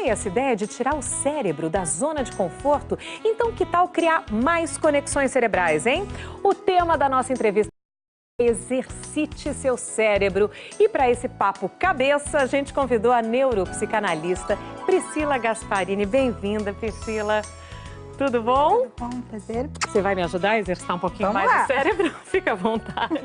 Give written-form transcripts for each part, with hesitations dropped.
Adorei essa ideia de tirar o cérebro da zona de conforto. Então, que tal criar mais conexões cerebrais, hein? O tema da nossa entrevista é Exercite seu cérebro. E para esse papo cabeça, a gente convidou a neuropsicanalista Priscila Gasparini. Bem-vinda, Priscila. Tudo bom? Tudo bom, prazer. Você vai me ajudar a exercitar um pouquinho Vamos mais lá. o cérebro? Fica à vontade.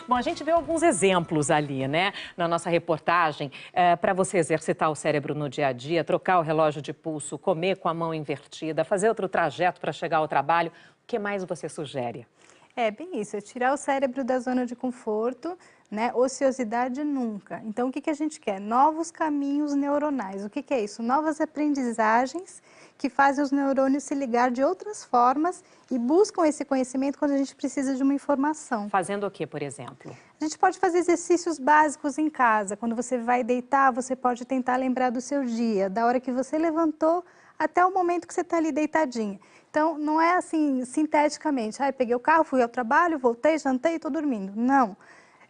Bom, a gente viu alguns exemplos ali, né, na nossa reportagem, para você exercitar o cérebro no dia a dia, trocar o relógio de pulso, comer com a mão invertida, fazer outro trajeto para chegar ao trabalho. O que mais você sugere? É bem isso, é tirar o cérebro da zona de conforto, né? Ociosidade nunca. Então, o que a gente quer? Novos caminhos neuronais. O que é isso? Novas aprendizagens que fazem os neurônios se ligar de outras formas e buscam esse conhecimento quando a gente precisa de uma informação. Fazendo o que, por exemplo? A gente pode fazer exercícios básicos em casa. Quando você vai deitar, você pode tentar lembrar do seu dia, da hora que você levantou até o momento que você está ali deitadinha. Então, não é assim, sinteticamente. Peguei o carro, fui ao trabalho, voltei, jantei e estou dormindo. Não.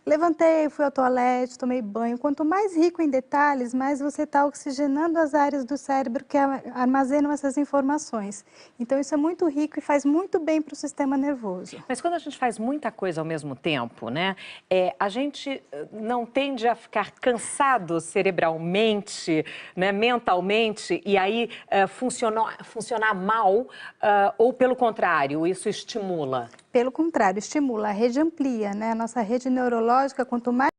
Levantei, fui ao toalete, tomei banho. Quanto mais rico em detalhes, mais você está oxigenando as áreas do cérebro que armazenam essas informações. Então, isso é muito rico e faz muito bem para o sistema nervoso. Mas quando a gente faz muita coisa ao mesmo tempo, né, a gente não tende a ficar cansado cerebralmente, né, mentalmente, e aí funcionar mal, ou pelo contrário, isso estimula? Pelo contrário, estimula, a rede amplia, né? A nossa rede neurológica, quanto mais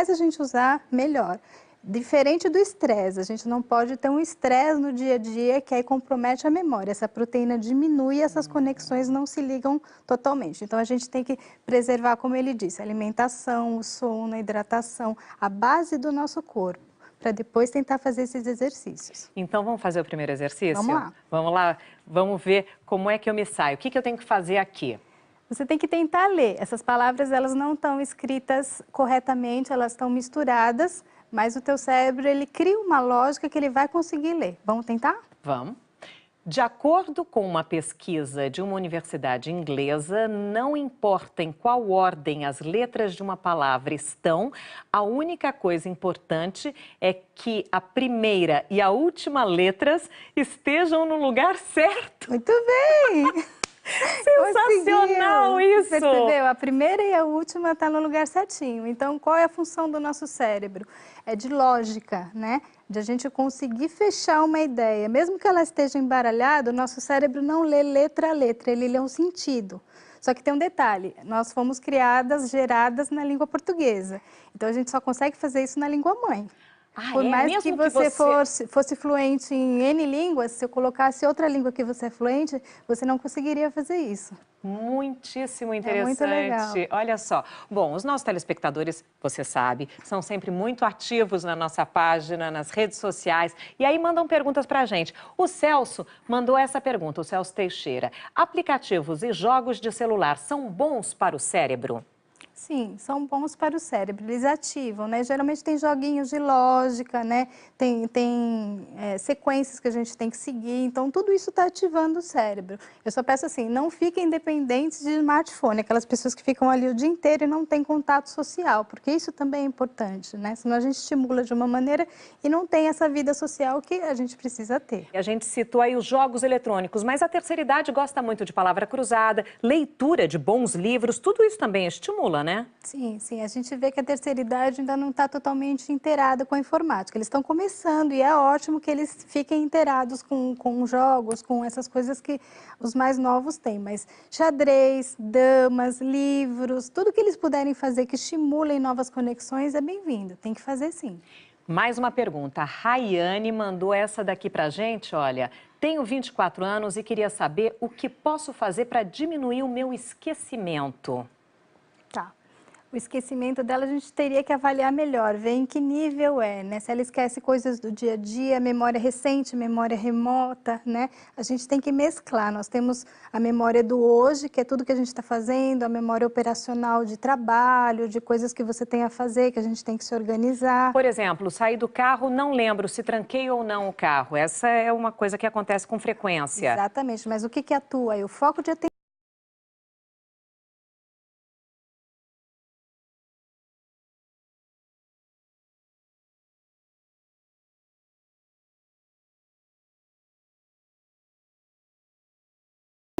a gente usar, melhor. Diferente do estresse, a gente não pode ter um estresse no dia a dia que aí compromete a memória. Essa proteína diminui e essas conexões não se ligam totalmente. Então, a gente tem que preservar, como ele disse, a alimentação, o sono, a hidratação, a base do nosso corpo, para depois tentar fazer esses exercícios. Então, vamos fazer o primeiro exercício? Vamos lá. Vamos lá, vamos ver como é que eu me saio. O que eu tenho que fazer aqui? Você tem que tentar ler. Essas palavras, elas não estão escritas corretamente, elas estão misturadas, mas o teu cérebro, ele cria uma lógica que ele vai conseguir ler. Vamos tentar? Vamos. De acordo com uma pesquisa de uma universidade inglesa, não importa em qual ordem as letras de uma palavra estão, a única coisa importante é que a primeira e a última letras estejam no lugar certo. Muito bem! Sensacional isso! Percebeu? A primeira e a última estão no lugar certinho. Então, qual é a função do nosso cérebro? É de lógica, né? De a gente conseguir fechar uma ideia. Mesmo que ela esteja embaralhada, o nosso cérebro não lê letra a letra, ele lê um sentido. Só que tem um detalhe, nós fomos geradas na língua portuguesa. Então, a gente só consegue fazer isso na língua mãe. Por mais mesmo que você fosse fluente em N línguas, se eu colocasse outra língua que você é fluente, você não conseguiria fazer isso. Muitíssimo interessante. É muito legal. Olha só. Bom, os nossos telespectadores, você sabe, são sempre muito ativos na nossa página, nas redes sociais, e aí mandam perguntas pra gente. O Celso mandou essa pergunta, o Celso Teixeira. Aplicativos e jogos de celular são bons para o cérebro? Sim, são bons para o cérebro, eles ativam, né? Geralmente tem joguinhos de lógica, né? Tem sequências que a gente tem que seguir, então tudo isso está ativando o cérebro. Eu só peço assim, não fiquem dependentes de smartphone, aquelas pessoas que ficam ali o dia inteiro e não têm contato social, porque isso também é importante, né? Senão a gente estimula de uma maneira e não tem essa vida social que a gente precisa ter. A gente citou aí os jogos eletrônicos, mas a terceira idade gosta muito de palavra cruzada, leitura de bons livros, tudo isso também estimula, né? Sim, sim. A gente vê que a terceira idade ainda não está totalmente inteirada com a informática. Eles estão começando e é ótimo que eles fiquem inteirados com jogos, com essas coisas que os mais novos têm. Mas xadrez, damas, livros, tudo que eles puderem fazer que estimulem novas conexões é bem-vindo. Tem que fazer sim. Mais uma pergunta. A Rayane mandou essa daqui pra gente, olha. Tenho 24 anos e queria saber o que posso fazer para diminuir o meu esquecimento. Tá. O esquecimento dela a gente teria que avaliar melhor, ver em que nível é, né? Se ela esquece coisas do dia a dia, memória recente, memória remota, né? A gente tem que mesclar. Nós temos a memória do hoje, que é tudo que a gente está fazendo, a memória operacional de trabalho, de coisas que você tem a fazer, que a gente tem que se organizar. Por exemplo, saí do carro, não lembro se tranquei ou não o carro. Essa é uma coisa que acontece com frequência. Exatamente, mas o que atua aí? O foco de atenção.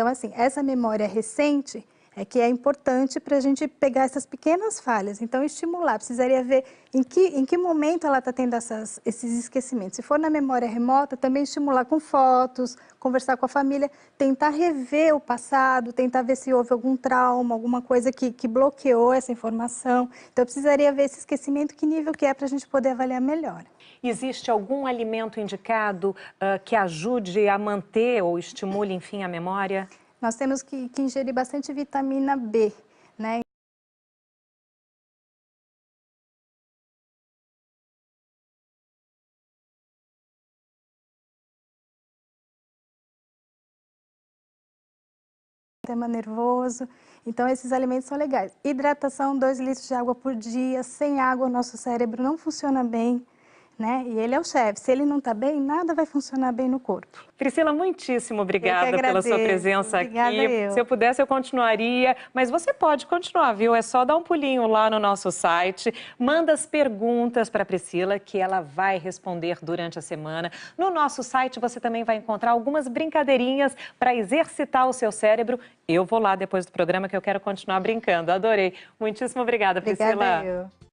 Então, assim, essa memória recente é que é importante para a gente pegar essas pequenas falhas. Então, estimular, precisaria ver em que momento ela está tendo esses esquecimentos. Se for na memória remota, também estimular com fotos, conversar com a família, tentar rever o passado, tentar ver se houve algum trauma, alguma coisa que bloqueou essa informação. Então, precisaria ver esse esquecimento, que nível que é para a gente poder avaliar melhor. Existe algum alimento indicado que ajude a manter ou estimule, enfim, a memória? Nós temos que ingerir bastante vitamina B, né? Sistema nervoso, então esses alimentos são legais. Hidratação, 2 litros de água por dia, sem água o nosso cérebro não funciona bem, né? E ele é o chefe, se ele não está bem, nada vai funcionar bem no corpo. Priscila, muitíssimo obrigada pela sua presença Obrigada aqui. Se eu pudesse, eu continuaria, mas você pode continuar, viu? É só dar um pulinho lá no nosso site, manda as perguntas para a Priscila, que ela vai responder durante a semana. No nosso site você também vai encontrar algumas brincadeirinhas para exercitar o seu cérebro. Eu vou lá depois do programa que eu quero continuar brincando. Adorei. Muitíssimo obrigada, Priscila. Obrigada eu.